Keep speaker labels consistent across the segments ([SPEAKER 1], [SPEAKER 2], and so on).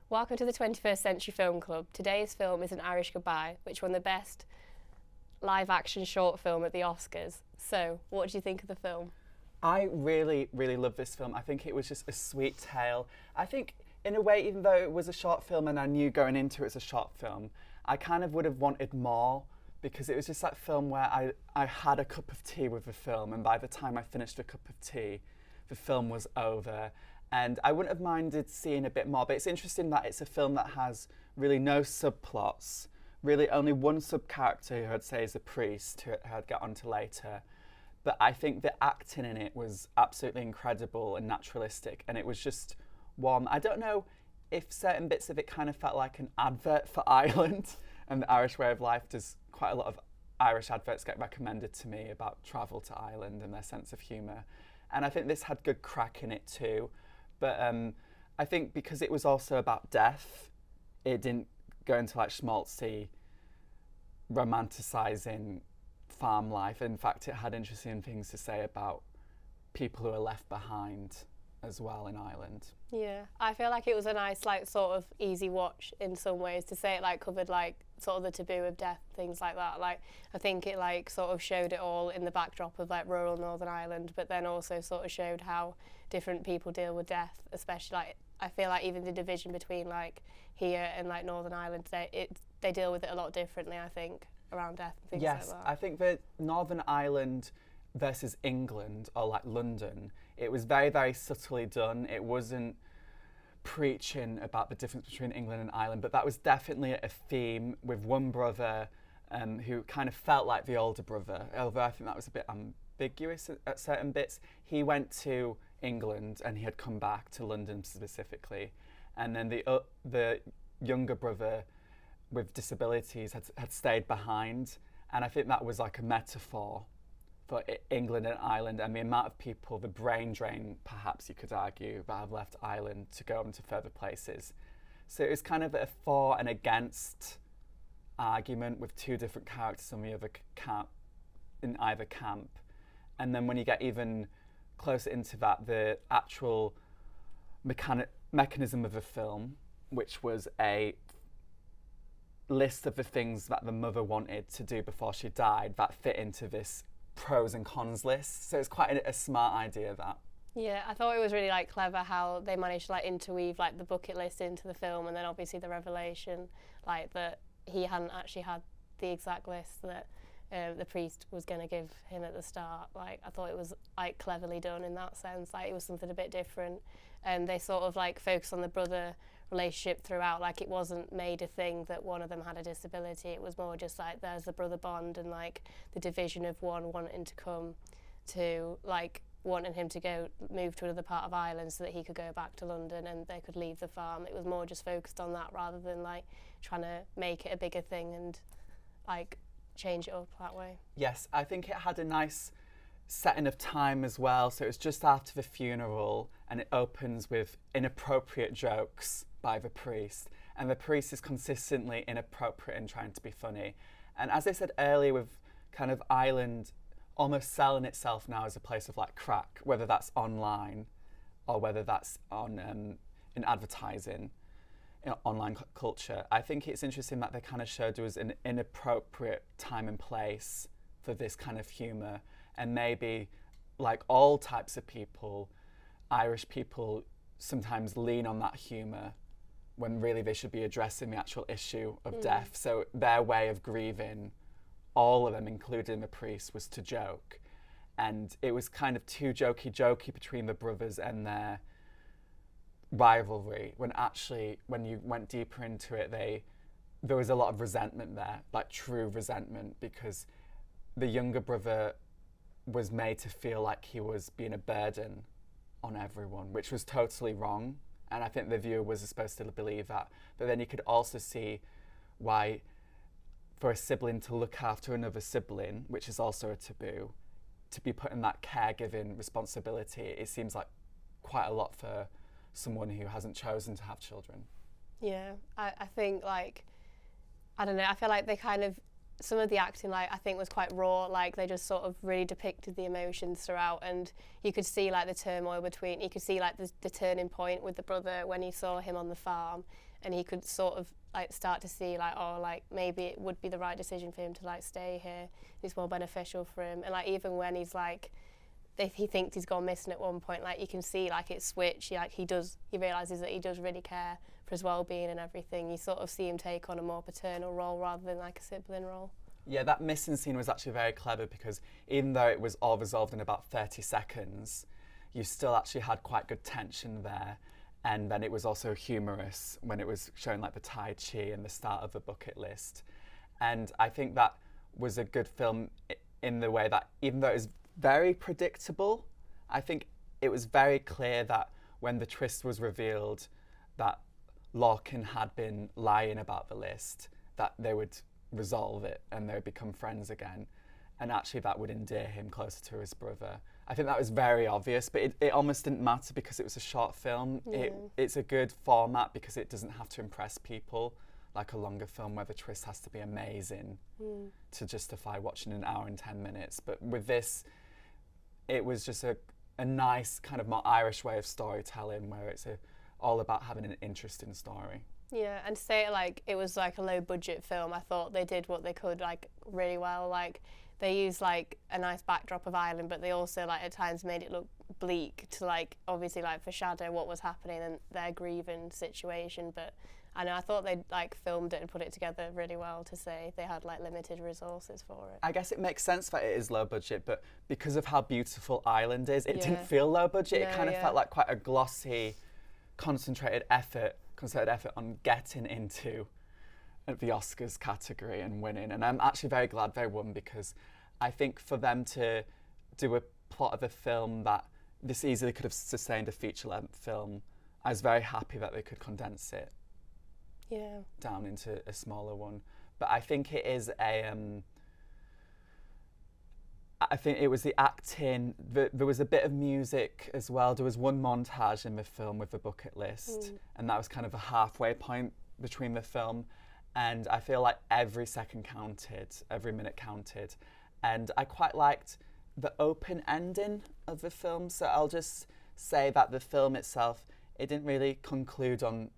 [SPEAKER 1] Welcome to the 21st Century Film Club. Today's film is An Irish Goodbye, which won the Best Live Action Short Film at the Oscars. So, what do you think of the film?
[SPEAKER 2] I really, really love this film. I think it was just a sweet tale. I think, in a way, even though it was a short film and I knew going into it as a short film, I kind of would have wanted more, because it was just that film where I had a cup of tea with the film, and by the time I finished the cup of tea, the film was over. And I wouldn't have minded seeing a bit more, but it's interesting that it's a film that has really no subplots, really only one sub-character who I'd say is a priest, who I'd get onto later. But I think the acting in it was absolutely incredible and naturalistic, and it was just warm. I don't know if certain bits of it kind of felt like an advert for Ireland and the Irish way of life. Does quite a lot of Irish adverts get recommended to me about travel to Ireland and their sense of humour. And I think this had good crack in it too. But I think because it was also about death, it didn't go into like schmaltzy, romanticising farm life. In fact, it had interesting things to say about people who are left behind as well in Ireland.
[SPEAKER 1] Yeah, I feel like it was a nice, like, sort of easy watch in some ways, to say it like covered like sort of the taboo of death, things like that. Like, I think it like sort of showed it all in the backdrop of like rural Northern Ireland, but then also sort of showed how different people deal with death, especially like I feel like even the division between like here and like Northern Ireland, they deal with it a lot differently, I think, around death and things like that.
[SPEAKER 2] Yes, I think that Northern Ireland versus England, or like London, it was very, very subtly done. It wasn't preaching about the difference between England and Ireland, but that was definitely a theme with one brother who kind of felt like the older brother, although I think that was a bit ambiguous at certain bits. He went to England and he had come back to London specifically, and then the younger brother with disabilities had stayed behind, and I think that was like a metaphor for England and Ireland and the amount of people, the brain drain, perhaps you could argue, that have left Ireland to go on to further places. So it was kind of a for and against argument with two different characters on the other in either camp. And then when you get even closer into that, the actual mechanism of the film, which was a list of the things that the mother wanted to do before she died, that fit into this pros and cons list. So it's quite a smart idea, that.
[SPEAKER 1] Yeah, I thought it was really like clever how they managed to like interweave like the bucket list into the film, and then obviously the revelation like that he hadn't actually had the exact list that the priest was going to give him at the start. Like, I thought it was like cleverly done in that sense. Like, it was something a bit different, and they sort of like focused on the brother relationship throughout. Like, it wasn't made a thing that one of them had a disability. It was more just like there's the brother bond and like the division of one wanting to come to like wanting him to move to another part of Ireland so that he could go back to London and they could leave the farm. It was more just focused on that rather than like trying to make it a bigger thing and like change it up that way.
[SPEAKER 2] Yes, I think it had a nice setting of time as well. So it was just after the funeral, and it opens with inappropriate jokes by the priest, and the priest is consistently inappropriate and trying to be funny. And as I said earlier, with kind of Ireland almost selling itself now as a place of like crack, whether that's online or whether that's on in advertising, in online culture, I think it's interesting that they kind of showed us an inappropriate time and place for this kind of humour. And maybe, like all types of people, Irish people sometimes lean on that humour when really they should be addressing the actual issue of death. So their way of grieving, all of them, including the priest, was to joke. And it was kind of too jokey between the brothers and their rivalry, when actually, when you went deeper into it, there was a lot of resentment there, like true resentment, because the younger brother was made to feel like he was being a burden on everyone, which was totally wrong. And I think the viewer was supposed to believe that. But then you could also see why, for a sibling to look after another sibling, which is also a taboo, to be put in that caregiving responsibility, it seems like quite a lot for someone who hasn't chosen to have children.
[SPEAKER 1] Yeah, I think like, I don't know, I feel like they kind of, some of the acting, like, I think was quite raw. Like, they just sort of really depicted the emotions throughout, and you could see like the turmoil between, you could see like the turning point with the brother when he saw him on the farm, and he could sort of like start to see like, oh, like maybe it would be the right decision for him to like stay here. It's more beneficial for him. And like even when he's like, if he thinks he's gone missing at one point, like you can see like it switch. He realises that he does really care for his well-being and everything. You sort of see him take on a more paternal role rather than like a sibling role.
[SPEAKER 2] Yeah, that missing scene was actually very clever because even though it was all resolved in about 30 seconds, you still actually had quite good tension there. And then it was also humorous when it was showing like the Tai Chi and the start of the bucket list. And I think that was a good film in the way that even though it was very predictable, I think it was very clear that when the twist was revealed that Larkin had been lying about the list, that they would resolve it and they would become friends again. And actually that would endear him closer to his brother. I think that was very obvious, but it almost didn't matter because it was a short film.
[SPEAKER 1] Yeah.
[SPEAKER 2] It's a good format because it doesn't have to impress people like a longer film where the twist has to be amazing to justify watching an hour and 10 minutes. But with this, it was just a nice kind of more Irish way of storytelling where it's all about having an interesting story.
[SPEAKER 1] Yeah, and to say like it was like a low budget film, I thought they did what they could like really well. Like they used like a nice backdrop of Ireland, but they also like at times made it look bleak to like obviously like foreshadow what was happening and their grieving situation. But I thought they like filmed it and put it together really well to say they had like limited resources for it.
[SPEAKER 2] I guess it makes sense that it is low budget, but because of how beautiful Ireland is, it didn't feel low budget.
[SPEAKER 1] No,
[SPEAKER 2] it kind of felt like quite a glossy, concentrated effort on getting into the Oscars category and winning. And I'm actually very glad they won because I think for them to do a plot of a film that this easily could have sustained a feature-length film, I was very happy that they could condense it down into a smaller one. But I think it is I think it was the acting. There was a bit of music as well. There was one montage in the film with the bucket list, and that was kind of a halfway point between the film. And I feel like every second counted, every minute counted. And I quite liked the open ending of the film. So I'll just say that the film itself, it didn't really conclude on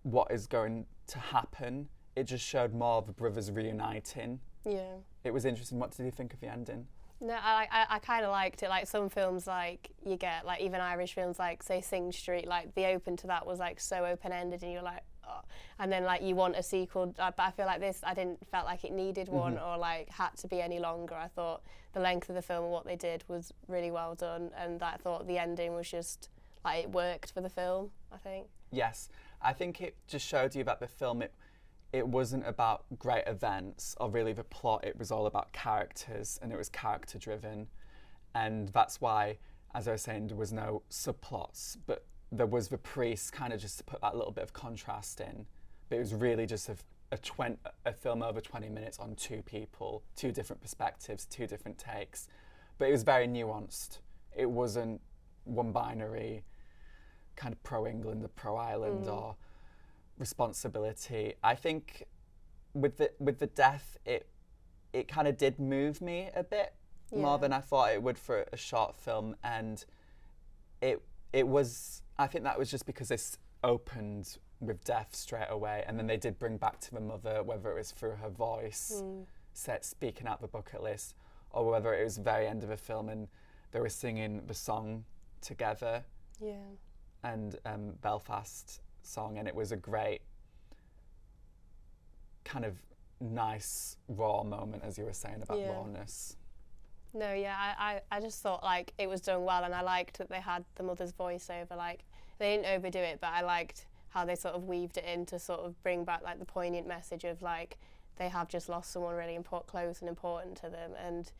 [SPEAKER 2] what is going to happen. It just showed more of the brothers reuniting. Yeah. It was interesting. What did you think of the ending?
[SPEAKER 1] No, I kind of liked it. Like some films, like you get, like even Irish films, like say Sing Street, like the open to that was like so open-ended, and you're like, oh. And then like you want a sequel, but I feel like this, I didn't felt like it needed one or like had to be any longer. I thought the length of the film and what they did was really well done, and I thought the ending was just like it worked for the film. I think.
[SPEAKER 2] Yes, I think it just showed you that the film it wasn't about great events or really the plot. It was all about characters, and it was character driven, and that's why, as I was saying, there was no subplots, but there was the priest kind of just to put that little bit of contrast in. But it was really just a film over 20 minutes on two people, two different perspectives, two different takes, but it was very nuanced. It wasn't one binary kind of pro-England or pro-Ireland or responsibility. I think with the death, it kind of did move me a bit more than I thought it would for a short film, and it was. I think that was just because this opened with death straight away, and then they did bring back to the mother, whether it was through her voice, speaking out the bucket list, or whether it was the very end of the film and they were singing the song together. Yeah. And Belfast song, and it was a great kind of nice raw moment, as you were saying about rawness.
[SPEAKER 1] No, yeah, I just thought like it was done well, and I liked that they had the mother's voiceover. Like they didn't overdo it, but I liked how they sort of weaved it in to sort of bring back like the poignant message of like they have just lost someone really close and important to them, and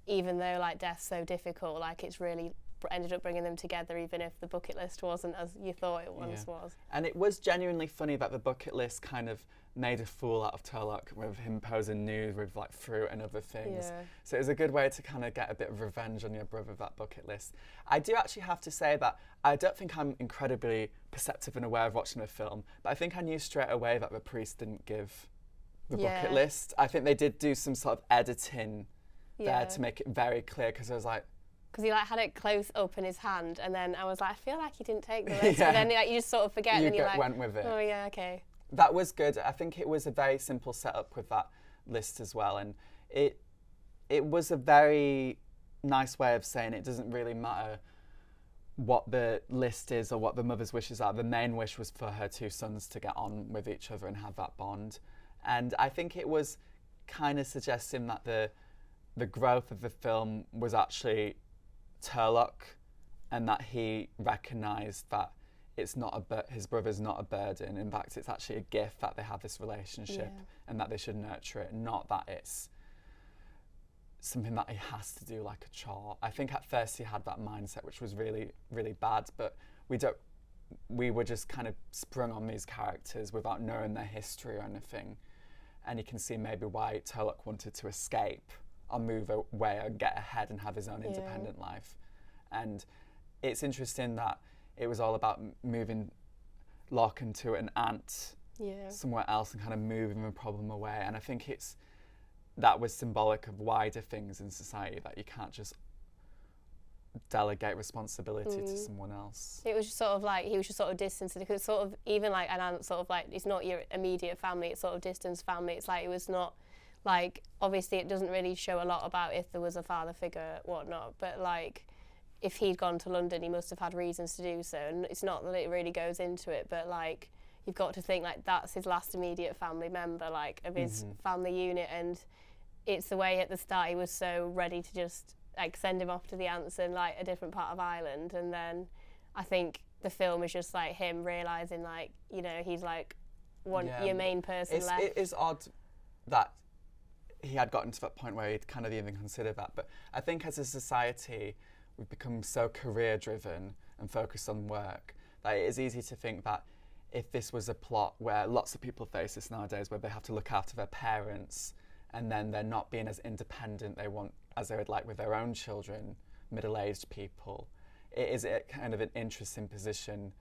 [SPEAKER 1] even though like death's so difficult, like it's really ended up bringing them together, even if the bucket list wasn't as you thought it once was.
[SPEAKER 2] And it was genuinely funny that the bucket list kind of made a fool out of Turlock with him posing nude with like fruit and other things. Yeah. So it was a good way to kind of get a bit of revenge on your brother, that bucket list. I do actually have to say that I don't think I'm incredibly perceptive and aware of watching a film, but I think I knew straight away that the priest didn't give the bucket list. I think they did do some sort of editing there to make it very clear, because I was like,
[SPEAKER 1] because he like had it close up in his hand, and then I was like, I feel like he didn't take the list, but then like, you just sort of forget, and then you like
[SPEAKER 2] went with it.
[SPEAKER 1] Oh yeah, okay.
[SPEAKER 2] That was good. I think it was a very simple setup with that list as well, and it was a very nice way of saying it doesn't really matter what the list is or what the mother's wishes are. The main wish was for her two sons to get on with each other and have that bond. And I think it was kind of suggesting that the growth of the film was actually Turlock, and that he recognised that it's not his brother's not a burden. In fact, it's actually a gift that they have this relationship, and that they should nurture it, not that it's something that he has to do like a chore. I think at first he had that mindset, which was really, really bad, but we were just kind of sprung on these characters without knowing their history or anything. And you can see maybe why Turlock wanted to escape or move away or get ahead and have his own independent life. And it's interesting that it was all about moving Larkin to an aunt somewhere else and kind of moving the problem away. And I think that was symbolic of wider things in society, that you can't just delegate responsibility to someone else.
[SPEAKER 1] It was just sort of like he was just sort of distanced, because sort of even like an aunt, sort of like it's not your immediate family, it's sort of distant family. It's like it was not like, obviously it doesn't really show a lot about if there was a father figure or whatnot, but like if he'd gone to London he must have had reasons to do so, and it's not that it really goes into it, but like you've got to think like that's his last immediate family member, like of his family unit, and it's the way at the start he was so ready to just like send him off to the aunts in like a different part of Ireland, and then I think the film is just like him realising like, you know, he's like your main person left.
[SPEAKER 2] It is odd that he had gotten to that point where he'd kind of even considered that, but I think as a society we've become so career driven and focused on work that it is easy to think that if this was a plot where lots of people face this nowadays, where they have to look after their parents and then they're not being as independent as they would like with their own children, middle-aged people, it is a kind of an interesting position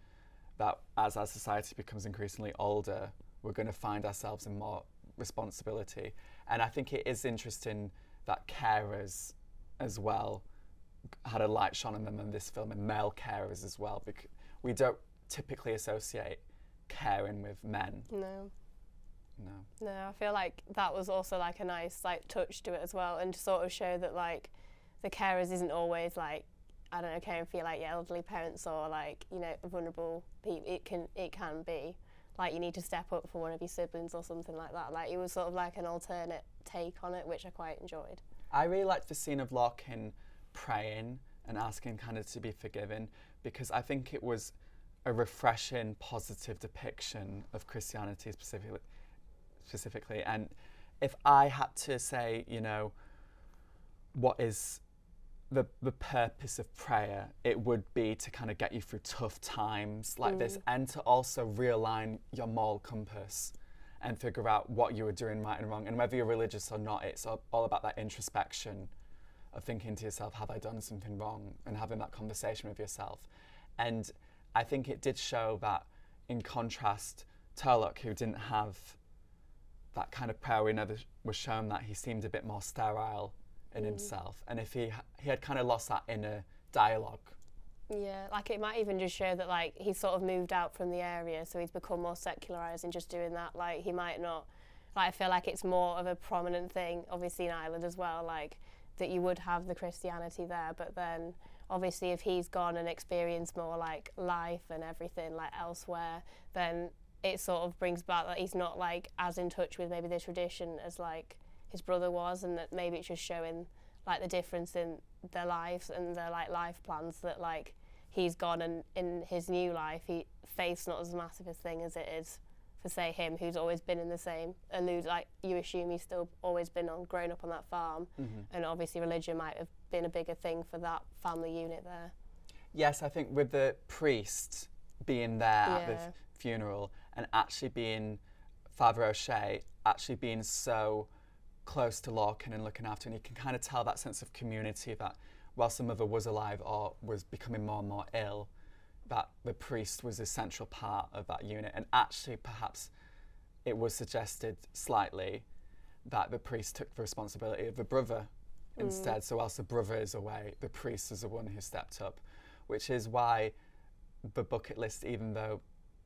[SPEAKER 2] that as our society becomes increasingly older, we're going to find ourselves in more responsibility. And I think it is interesting that carers as well had a light shone on them in this film, and male carers as well, because we don't typically associate caring with men.
[SPEAKER 1] No, I feel like that was also like a nice like touch to it as well, and to sort of show that like the carers isn't always like, I don't know, caring for like your elderly parents or like, you know, vulnerable people. It can be like you need to step up for one of your siblings or something like that. Like it was sort of like an alternate take on it, which I quite enjoyed.
[SPEAKER 2] I really liked the scene of Larkin praying and asking kind of to be forgiven, because I think it was a refreshing, positive depiction of Christianity specifically. And if I had to say, you know, what is the purpose of prayer, it would be to kind of get you through tough times like this, and to also realign your moral compass and figure out what you were doing right and wrong. And whether you're religious or not, it's all about that introspection of thinking to yourself, have I done something wrong? And having that conversation with yourself. And I think it did show that, in contrast, Turlock, who didn't have that kind of prayer, we know was shown that he seemed a bit more sterile in himself. And if he had kind of lost that inner dialogue.
[SPEAKER 1] Yeah, like it might even just show that like he's sort of moved out from the area, so he's become more secularised in just doing that. Like he might not, like I feel like it's more of a prominent thing, obviously in Ireland as well, like that you would have the Christianity there, but then obviously if he's gone and experienced more like life and everything like elsewhere, then it sort of brings back that he's not like as in touch with maybe the tradition as like his brother was, and that maybe it's just showing like the difference in their lives and their like life plans, that like he's gone and in his new life faith's not as massive a thing as it is for say him, who's always been in the same, and who's like, you assume he's still always been grown up on that farm, and obviously religion might have been a bigger thing for that family unit there.
[SPEAKER 2] Yes, I think with the priest being there at the funeral, and actually being Father O'Shea, actually being so close to Larkin and looking after him, you can kind of tell that sense of community, that whilst the mother was alive or was becoming more and more ill, that the priest was a central part of that unit. And actually perhaps it was suggested slightly that the priest took the responsibility of the brother instead. So whilst the brother is away, the priest is the one who stepped up, which is why the bucket list, even though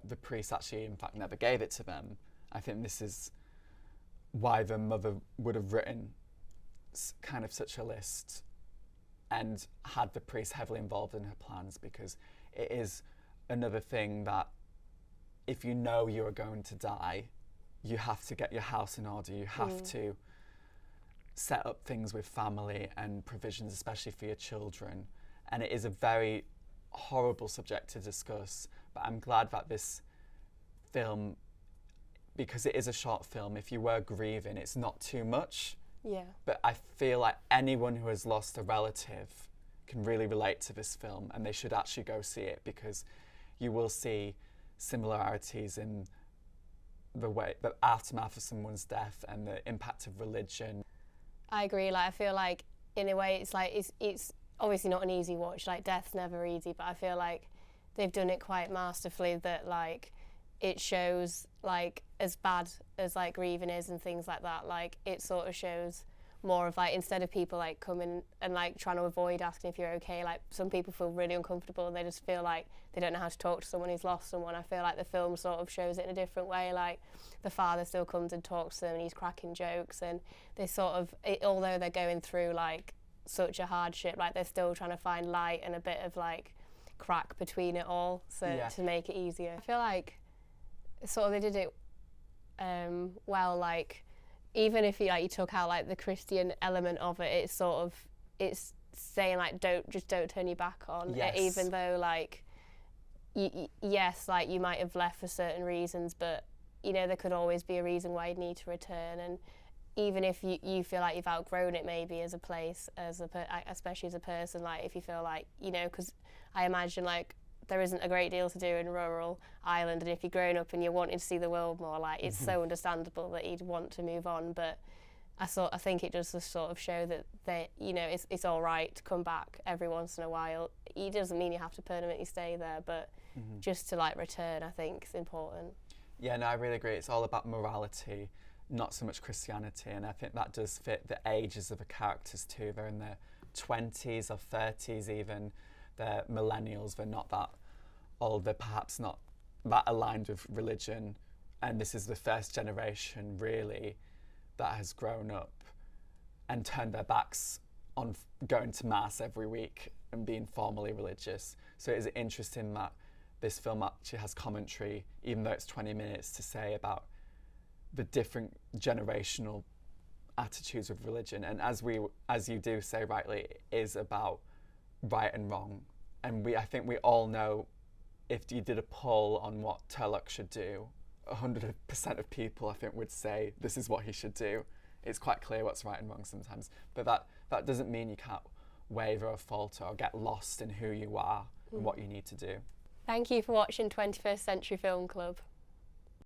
[SPEAKER 2] the priest actually, in fact, never gave it to them. I think this is why the mother would have written kind of such a list and had the priest heavily involved in her plans, because it is another thing that if you know you are going to die, you have to get your house in order. You have to set up things with family and provisions, especially for your children. And it is a very horrible subject to discuss, but I'm glad that this film, because it is a short film, if you were grieving, it's not too much.
[SPEAKER 1] Yeah.
[SPEAKER 2] But I feel like anyone who has lost a relative can really relate to this film, and they should actually go see it, because you will see similarities in the way, the aftermath of someone's death and the impact of religion.
[SPEAKER 1] I agree. Like, I feel like in a way it's like it's obviously not an easy watch. Like, death's never easy, but I feel like they've done it quite masterfully, that like it shows, like, as bad as like grieving is and things like that, like it sort of shows more of like, instead of people like coming and like trying to avoid asking if you're okay, like some people feel really uncomfortable and they just feel like they don't know how to talk to someone who's lost someone. I feel like the film sort of shows it in a different way. Like the father still comes and talks to them and he's cracking jokes, and they sort of, although they're going through like such a hardship, like they're still trying to find light and a bit of like crack between it all, so to make it easier. I feel like sort of they did it well, like even if you took out like the Christian element of it, it's saying like don't turn your back on it, even though like yes, like you might have left for certain reasons, but you know there could always be a reason why you need to return. And even if you feel like you've outgrown it maybe as a place, especially as a person, like if you feel like, you know, because I imagine like there isn't a great deal to do in rural Ireland, and if you're growing up and you're wanting to see the world more, like it's so understandable that you'd want to move on. But I think it does just sort of show that you know it's all right to come back every once in a while. It doesn't mean you have to permanently stay there, but just to like return, I think is important.
[SPEAKER 2] Yeah, no, I really agree. It's all about morality, not so much Christianity, and I think that does fit the ages of the characters too. They're in their 20s or 30s even. They're millennials, they're not that old, they're perhaps not that aligned with religion, and this is the first generation really that has grown up and turned their backs on going to mass every week and being formally religious. So it is interesting that this film actually has commentary, even though it's 20 minutes, to say about the different generational attitudes of religion. And as you do say rightly, it is about right and wrong. And I think we all know, if you did a poll on what Turlock should do, 100% of people I think would say this is what he should do. It's quite clear what's right and wrong sometimes, but that doesn't mean you can't waver or falter or get lost in who you are and what you need to do.
[SPEAKER 1] Thank you for watching 21st Century Film Club.